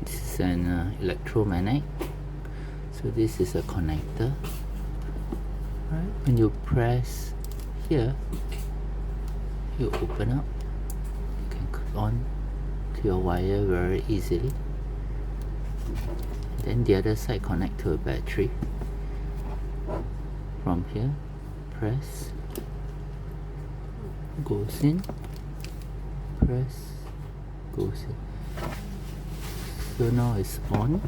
This is an electromagnet. So this is a connector. Right, when you press here, you open up. You can click on to your wire very easily. Then the other side connect to a battery. From here, press, goes in, press, goes in. So now it's on.